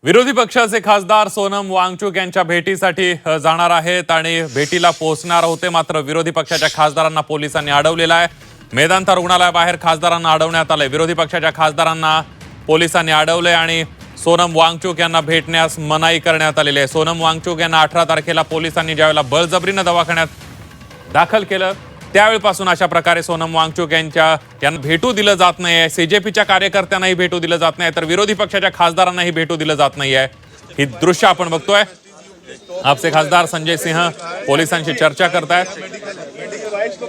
विरोधी पक्षाचे खासदार सोनम वांगचुक यांच्या भेटीसाठी जाणार आहेत आणि भेटीला पोहोचणार होते, मात्र विरोधी पक्षाच्या खासदारांना पोलिसांनी अडवलेलं आहे। मेदांता रुग्णालयाबाहेर खासदारांना अडवण्यात आले। विरोधी पक्षाच्या खासदारांना पोलिसांनी अडवले आणि सोनम वांगचुक यांना भेटण्यास मनाई करण्यात आलेली आहे। सोनम वांगचुक यांना 18 तारखेला पोलिसांनी ज्यावेळेला बळजबरीने दवाखान्यात दाखल केलं त्यावेळपासून अशा प्रकारे सोनम वांगचुक यांना भेटू दिलं जात नाहीये। सीजेपीच्या कार्यकर्त्यांनाही भेटू दिलं जात नाही, तर विरोधी पक्षाच्या खासदारांनाही भेटू दिलं जात नाहीये। ही दृश्य आपण बघतोय। आपचे खासदार संजय सिंह पोलिसांशी चर्चा करतायत।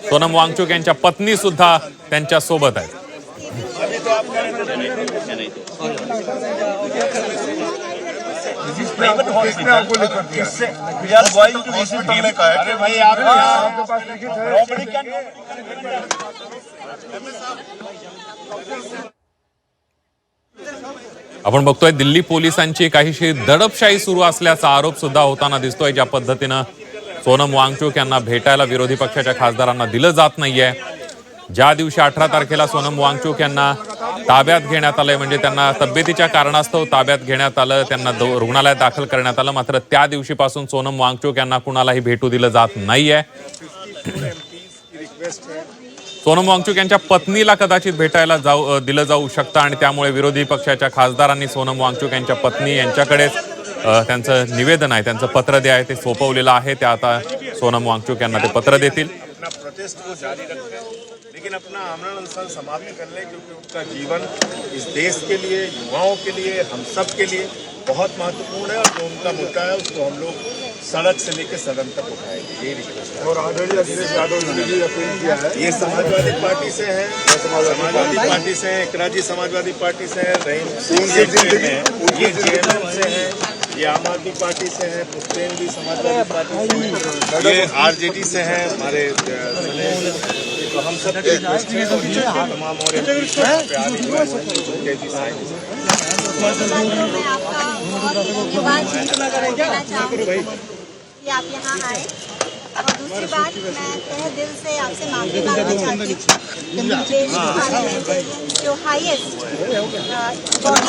सोनम वांगचुक यांच्या पत्नी सुद्धा त्यांच्या सोबत आहेत। आपण बघतोय दिल्ली पोलिसांची काहीशी दडपशाही सुरू असल्याचा आरोप सुद्धा होताना दिसतोय। ज्या पद्धतीने सोनम वांगचुक यांना भेटायला विरोधी पक्षाच्या खासदारांना दिलं जात नाहीये। ज्या दिवशी 18 तारखेला सोनम वांगचुक यांना ताब्यात घेण्यात आलंय, म्हणजे त्यांना तब्येतीच्या कारणास्तव ताब्यात घेण्यात आलं, त्यांना रुग्णालयात दाखल करण्यात आलं, मात्र त्या दिवशीपासून सोनम वांगचुक यांना कुणालाही भेटू दिलं जात नाहीये। सोनम वांगचुक यांच्या पत्नीला कदाचित भेटायला दिलं जाऊ शकतं आणि त्यामुळे विरोधी पक्षाच्या खासदारांनी सोनम वांगचुक यांच्या पत्नी यांच्याकडेच त्यांचं निवेदन आहे, त्यांचं पत्र जे आहे ते सोपवलेलं आहे। ते आता सोनम वांगचुक यांना ते पत्र देतील। लेकिन अपना आमरण अनशन समाप्त कर लें, क्योंकि उनका जीवन इस देश के लिए, युवाओं के लिए, हम सब के लिए बहुत महत्वपूर्ण है और जो उनका मुद्दा है उसको हम लोग सड़क से लेकर सदन तक उठाएंगे। यही रिक्वेस्ट है। और आदरणीय अखिलेश यादव ने भी अपील किया है। ये समाजवादी पार्टी से है, समाजवादी पार्टी से है, इकराजी समाजवादी पार्टी से है, रहीम सिंह ये जेएमएम से है, ये आम आदमी पार्टी से है, पुश्तैन भी समाजवादी पार्टी से है, ये आरजेडी से है, हमारे तो हम सब तमाम और आप यहाँ आए। और दूसरी बात, मैं तहे दिल से आपसे माफी मांगना चाहती हूँ। मुझे जो हाईएस्ट बॉडी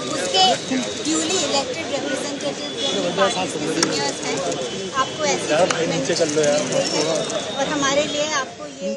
उसके ड्यूली इलेक्टेड रिप्रेजेंटेटिव सीनियर्स हैं, आपको ऐसे ट्रीटमेंट और हमारे लिए आपको ये